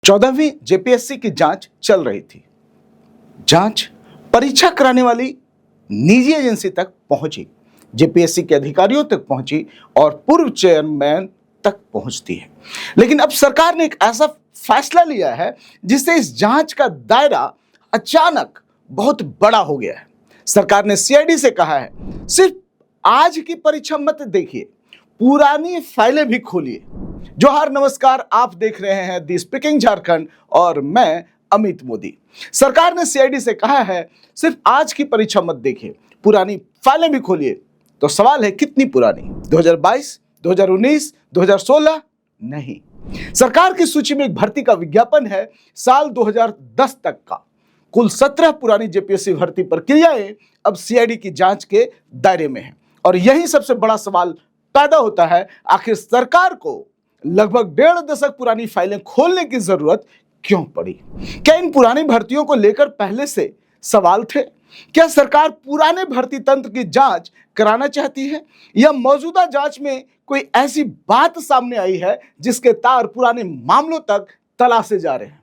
14वीं JPSC की जांच चल रही थी। जांच परीक्षा कराने वाली निजी एजेंसी तक पहुंची, जेपीएससी के अधिकारियों तक पहुंची और पूर्व चेयरमैन तक पहुंचती है। लेकिन अब सरकार ने एक ऐसा फैसला लिया है जिससे इस जांच का दायरा अचानक बहुत बड़ा हो गया है। सरकार ने सीआईडी से कहा है, सिर्फ आज की परीक्षा मत देखिए, पुरानी फाइलें भी खोलिए। जोहार, नमस्कार, आप देख रहे हैं दी स्पीकिंग झारखंड और मैं अमित मोदी। सरकार ने सीआईडी से कहा है, सिर्फ आज की परीक्षा मत देखिए, पुरानी फाइलें भी खोलिए। तो सवाल है, कितनी पुरानी? 2022, 2019, 2016? नहीं। सरकार की सूची में एक भर्ती का विज्ञापन है साल 2010 तक का। कुल 17 पुरानी जेपीएससी भर्ती प्रक्रियाएं अब सीआईडी की जांच के दायरे में हैं। और यही सबसे बड़ा सवाल पैदा होता है, आखिर सरकार को लगभग 1.5 दशक पुरानी फाइलें खोलने की जरूरत क्यों पड़ी? क्या इन पुरानी भर्तियों को लेकर पहले से सवाल थे? क्या सरकार पुराने भर्ती तंत्र की जांच कराना चाहती है, या मौजूदा जांच में कोई ऐसी बात सामने आई है जिसके तार पुराने मामलों तक तलाशे जा रहे हैं?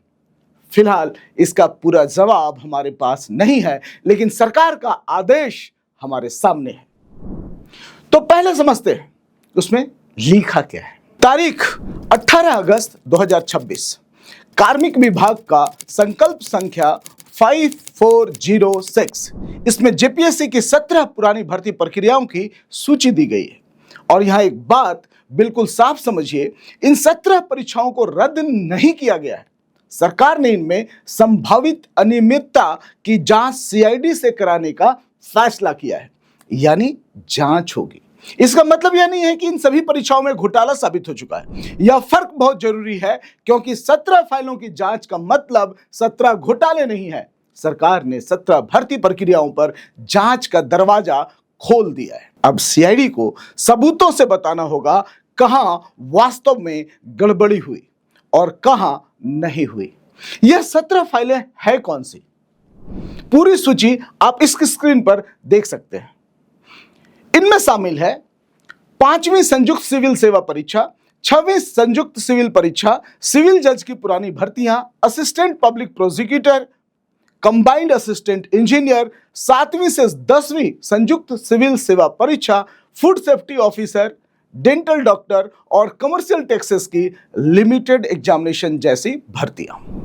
फिलहाल इसका पूरा जवाब हमारे पास नहीं है, लेकिन सरकार का आदेश हमारे सामने है। तो पहले समझते हैं उसमें लिखा क्या है। तारीख 18 अगस्त 2026, कार्मिक विभाग का संकल्प संख्या 5406। इसमें जेपीएससी की 17 पुरानी भर्ती प्रक्रियाओं की सूची दी गई है। और यहां एक बात बिल्कुल साफ समझिए, इन 17 परीक्षाओं को रद्द नहीं किया गया है। सरकार ने इनमें संभावित अनियमितता की जांच सीआईडी से कराने का फैसला किया है, यानी जांच होगी। इसका मतलब यह नहीं है कि इन सभी परीक्षाओं में घोटाला साबित हो चुका है। यह फर्क बहुत जरूरी है, क्योंकि 17 फाइलों की जांच का मतलब 17 घोटाले नहीं है। सरकार ने 17 भर्ती प्रक्रियाओं पर जांच का दरवाजा खोल दिया है। अब सीआईडी को सबूतों से बताना होगा कहां वास्तव में गड़बड़ी हुई और कहां नहीं हुई। यह 17 फाइलें है कौन सी? पूरी सूची आप इसकी स्क्रीन पर देख सकते हैं। इनमें शामिल है 5वीं संयुक्त सिविल सेवा परीक्षा, 6वीं संयुक्त सिविल परीक्षा, सिविल जज की पुरानी भर्तियां, assistant public prosecutor, combined assistant engineer, 7वीं से 10वीं संयुक्त सिविल सेवा परीक्षा, food safety officer, dental doctor और कमर्शियल टैक्सेस की लिमिटेड एग्जामिनेशन जैसी भर्तियां।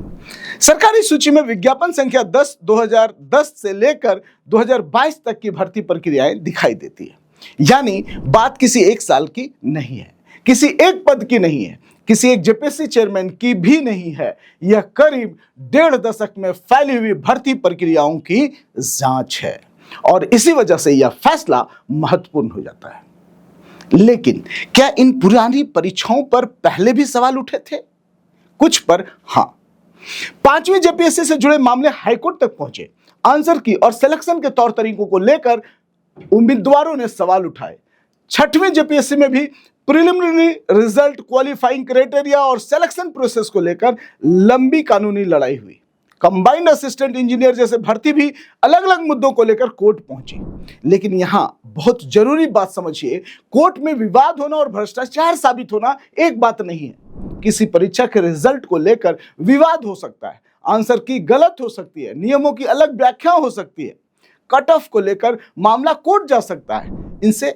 सरकारी सूची में विज्ञापन संख्या 10 2010 से लेकर 2022 तक की भर्ती प्रक्रियाएं दिखाई देती है। यानी बात किसी एक साल की नहीं है, किसी एक पद की नहीं है, किसी एक जेपीएससी चेयरमैन की भी नहीं है। यह करीब 1.5 दशक में फैली हुई भर्ती प्रक्रियाओं की जांच है, और इसी वजह से यह फैसला महत्वपूर्ण हो जाता है। लेकिन क्या इन पुरानी परीक्षाओं पर पहले भी सवाल उठे थे? कुछ पर हां। 5वीं जेपीएससी से जुड़े मामले हाईकोर्ट तक पहुंचे। आंसर की और सिलेक्शन के तौर तरीकों को लेकर उम्मीदवारों ने सवाल उठाए। 6वीं जेपीएससी में भी प्रिलिमिनरी रिजल्ट, क्वालिफाइंग क्राइटेरिया और सिलेक्शन प्रोसेस को लेकर लंबी कानूनी लड़ाई हुई। कंबाइंड असिस्टेंट इंजीनियर जैसे भर्ती भी अलग अलग मुद्दों को लेकर कोर्ट पहुंची। लेकिन यहां बहुत जरूरी बात समझिए, कोर्ट में विवाद होना और भ्रष्टाचार साबित होना एक बात नहीं है। किसी परीक्षा के रिजल्ट को लेकर विवाद हो सकता है, आंसर की गलत हो सकती है, नियमों की अलग व्याख्या हो सकती है, कट ऑफ को लेकर मामला कोर्ट जा सकता है। इनसे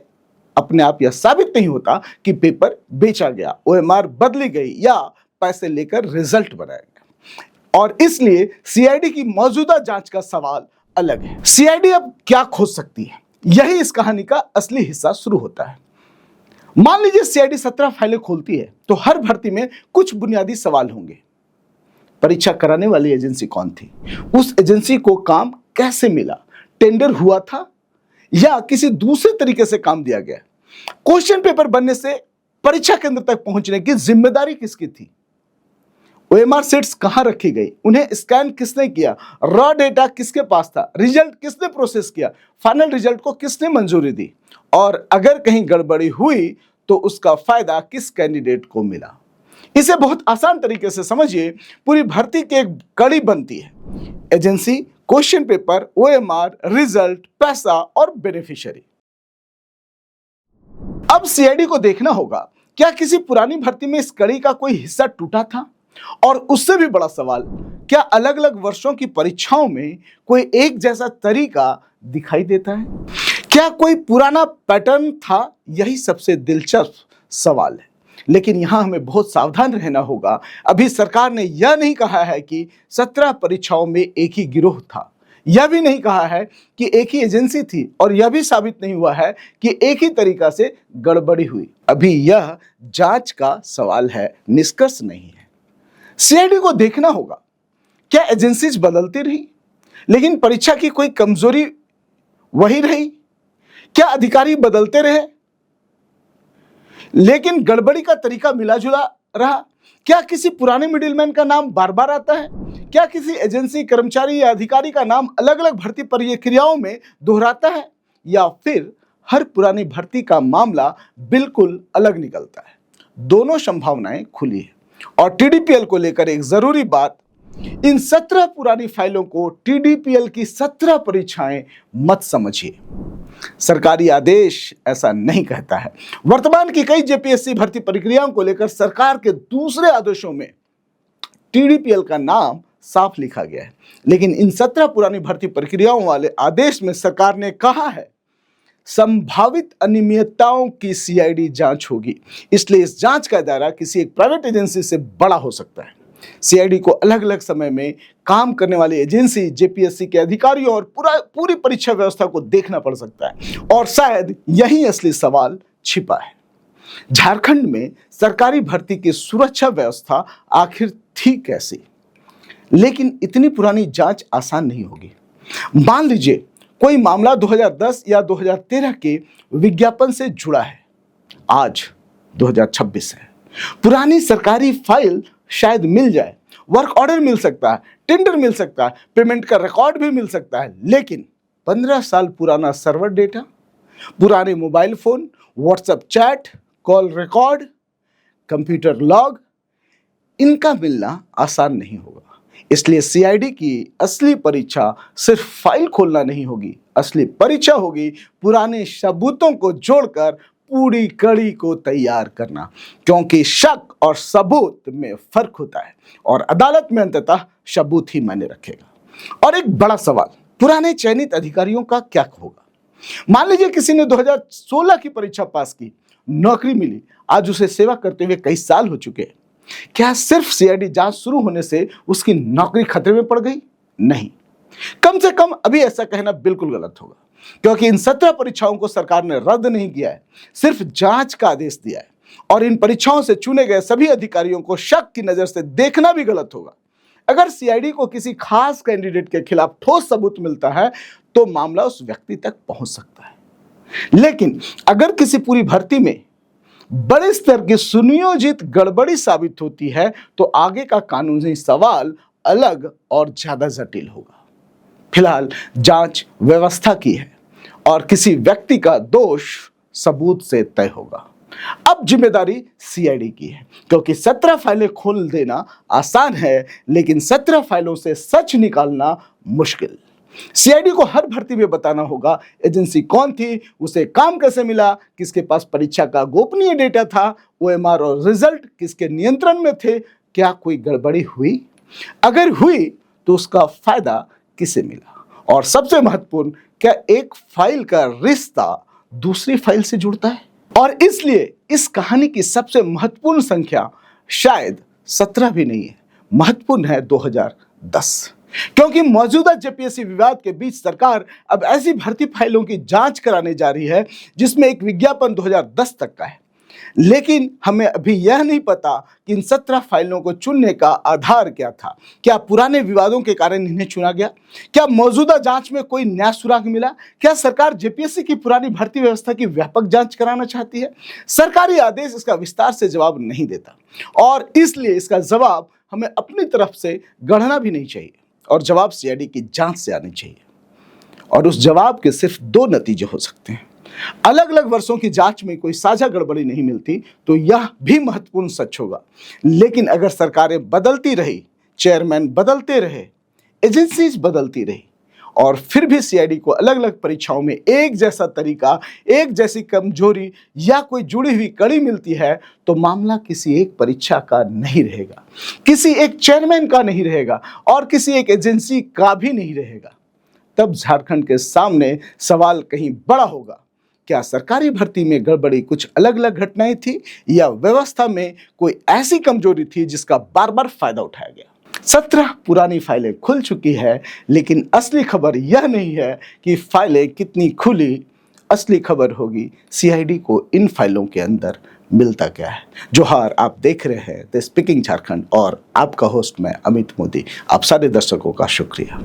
अपने आप यह साबित नहीं होता कि पेपर बेचा गया, ओएमआर बदली गई या पैसे लेकर रिजल्ट बनाया गया। और इसलिए सीआईडी की मौजूदा जांच का सवाल अलग है। सीआईडी अब क्या खोज सकती है, यही इस कहानी का असली हिस्सा शुरू होता है। मान लीजिए सीआईडी 17 फाइलें खोलती है, तो हर भर्ती में कुछ बुनियादी सवाल होंगे। परीक्षा कराने वाली एजेंसी कौन थी? उस एजेंसी को काम कैसे मिला? टेंडर हुआ था या किसी दूसरे तरीके से काम दिया गया? क्वेश्चन पेपर बनने से परीक्षा केंद्र तक पहुंचने की जिम्मेदारी किसकी थी? ओएमआर शीट्स कहां रखी गई? उन्हें स्कैन किसने किया? रॉ डेटा किसके पास था? रिजल्ट किसने प्रोसेस किया? फाइनल रिजल्ट को किसने मंजूरी दी? और अगर कहीं गड़बड़ी हुई तो उसका फायदा किस कैंडिडेट को मिला? इसे बहुत आसान तरीके से समझिए, पूरी भर्ती की एक कड़ी बनती है। Agency, question paper, OMR, result, पैसा और बेनिफिशियरी। अब सीआईडी को देखना होगा, क्या किसी पुरानी भर्ती में इस कड़ी का कोई हिस्सा टूटा था? और उससे भी बड़ा सवाल, क्या अलग अलग वर्षों की परीक्षाओं में कोई एक जैसा तरीका दिखाई देता है? क्या कोई पुराना पैटर्न था? यही सबसे दिलचस्प सवाल है। लेकिन यहां हमें बहुत सावधान रहना होगा। अभी सरकार ने यह नहीं कहा है कि 17 परीक्षाओं में एक ही गिरोह था, यह भी नहीं कहा है कि एक ही एजेंसी थी, और यह भी साबित नहीं हुआ है कि एक ही तरीका से गड़बड़ी हुई। अभी यह जांच का सवाल है, निष्कर्ष नहीं है। सीआईडी को देखना होगा, क्या एजेंसीज बदलती रही लेकिन परीक्षा की कोई कमजोरी वही रही? क्या अधिकारी बदलते रहे लेकिन गड़बड़ी का तरीका मिला जुला रहा? क्या किसी पुराने मिडिलमैन का नाम बार बार आता है? क्या किसी एजेंसी, कर्मचारी या अधिकारी का नाम अलग अलग भर्ती प्रक्रियाओं में दोहराता है? या फिर हर पुरानी भर्ती का मामला बिल्कुल अलग निकलता है? दोनों संभावनाएं खुली है। और टीडीपीएल को लेकर एक जरूरी बात, इन 17 पुरानी फाइलों को टीडीपीएल की 17 परीक्षाएं मत समझिए। सरकारी आदेश ऐसा नहीं कहता है। वर्तमान की कई जेपीएससी भर्ती प्रक्रियाओं को लेकर सरकार के दूसरे आदेशों में टीडीपीएल का नाम साफ लिखा गया है, लेकिन इन 17 पुरानी भर्ती प्रक्रियाओं वाले आदेश में सरकार ने कहा है संभावित अनियमितताओं की सीआईडी जांच होगी। इसलिए इस जांच का दायरा किसी एक प्राइवेट एजेंसी से बड़ा हो सकता है। सीआईडी को अलग अलग समय में काम करने वाली एजेंसी, जेपीएससी के अधिकारियों और पूरी परीक्षा व्यवस्था को देखना पड़ सकता है, और शायद यही असली सवाल छिपा है। झारखंड में सरकारी भर्ती की सुरक्षा व्यवस्था आखिर थी कैसी? लेकिन इतनी पुरानी जांच आसान नहीं होगी। मान लीजिए कोई मामला 2010 या 2013 के विज्ञापन से जुड़ा है, आज 2026 है। पुरानी सरकारी फाइल शायद मिल जाए, वर्क ऑर्डर मिल सकता है, टेंडर मिल सकता है, पेमेंट का रिकॉर्ड भी मिल सकता है, लेकिन 15 साल पुराना सर्वर डेटा, पुराने mobile phone, WhatsApp chat, call record, computer log, इनका मिलना आसान नहीं होगा। इसलिए सीआईडी की असली परीक्षा सिर्फ फाइल खोलना नहीं होगी, असली परीक्षा होगी पुराने सबूतों को जोड़कर पूरी कड़ी को तैयार करना, क्योंकि शक और सबूत में फर्क होता है और अदालत में अंततः सबूत ही मायने रखेगा। और एक बड़ा सवाल, पुराने चयनित अधिकारियों का क्या होगा? मान लीजिए किसी ने 2016 की परीक्षा पास की, नौकरी मिली, आज उसे सेवा करते हुए कई साल हो चुके हैं। क्या सिर्फ सीआईडी जांच शुरू होने से उसकी नौकरी खतरे में पड़ गई? नहीं, कम से कम अभी ऐसा कहना बिल्कुल गलत होगा, क्योंकि इन 17 परीक्षाओं को सरकार ने रद्द नहीं किया है, सिर्फ जांच का आदेश दिया है। और इन परीक्षाओं से चुने गए सभी अधिकारियों को शक की नजर से देखना भी गलत होगा। अगर सीआईडी को किसी खास कैंडिडेट के खिलाफ ठोस सबूत मिलता है तो मामला उस व्यक्ति तक पहुंच सकता है, लेकिन अगर किसी पूरी भर्ती में बड़े स्तर की सुनियोजित गड़बड़ी साबित होती है तो आगे का कानूनी सवाल अलग और ज्यादा जटिल होगा। फिलहाल जांच व्यवस्था की है और किसी व्यक्ति का दोष सबूत से तय होगा। अब जिम्मेदारी सीआईडी की है, क्योंकि 17 फाइलें खोल देना आसान है, लेकिन 17 फाइलों से सच निकालना मुश्किल। सीआईडी को हर भर्ती में बताना होगा एजेंसी कौन थी, उसे काम कैसे मिला, किसके पास परीक्षा का गोपनीय डेटा था, ओएमआर और रिजल्ट किसके नियंत्रण में थे, क्या कोई गड़बड़ी हुई, अगर हुई तो उसका फायदा किसे मिला, और सबसे महत्वपूर्ण, क्या एक फाइल का रिश्ता दूसरी फाइल से जुड़ता है। और इसलिए इस कहानी की सबसे महत्वपूर्ण संख्या शायद 17 भी नहीं है, महत्वपूर्ण है 2010, क्योंकि मौजूदा जेपीएससी विवाद के बीच सरकार अब ऐसी भर्ती फाइलों की जांच कराने जा रही है जिसमें एक विज्ञापन 2010 तक का है। लेकिन हमें अभी यह नहीं पता कि इन 17 फाइलों को चुनने का आधार क्या था। क्या पुराने विवादों के कारण इन्हें चुना गया? क्या मौजूदा जांच में कोई नया सुराग मिला? क्या सरकार जेपीएससी की पुरानी भर्ती व्यवस्था की व्यापक जांच कराना चाहती है? सरकारी आदेश इसका विस्तार से जवाब नहीं देता, और इसलिए इसका जवाब हमें अपनी तरफ से गढ़ना भी नहीं चाहिए, और जवाब सीआईडी की जांच से आनी चाहिए। और उस जवाब के सिर्फ 2 नतीजे हो सकते हैं। अलग अलग वर्षों की जांच में कोई साझा गड़बड़ी नहीं मिलती तो यह भी महत्वपूर्ण सच होगा, लेकिन अगर सरकारें बदलती रही, चेयरमैन बदलते रहे, एजेंसीज बदलती रही और फिर भी सीआईडी को अलग अलग परीक्षाओं में एक जैसा तरीका, एक जैसी कमजोरी या कोई जुड़ी हुई कड़ी मिलती है तो मामला किसी एक परीक्षा का नहीं रहेगा, किसी एक चेयरमैन का नहीं रहेगा और किसी एक एजेंसी का भी नहीं रहेगा। तब झारखंड के सामने सवाल कहीं बड़ा होगा। क्या सरकारी भर्ती में गड़बड़ी कुछ अलग अलग घटनाएं थी या व्यवस्था में कोई ऐसी कमजोरी थी जिसका बार बार फायदा उठाया गया? 17 पुरानी फाइलें खुल चुकी है, लेकिन असली खबर यह नहीं है कि फाइलें कितनी खुली। असली खबर होगी सीआईडी को इन फाइलों के अंदर मिलता क्या है। जोहार, आप देख रहे हैं द स्पीकिंग झारखंड और आपका होस्ट मैं अमित मोदी। आप सारे दर्शकों का शुक्रिया।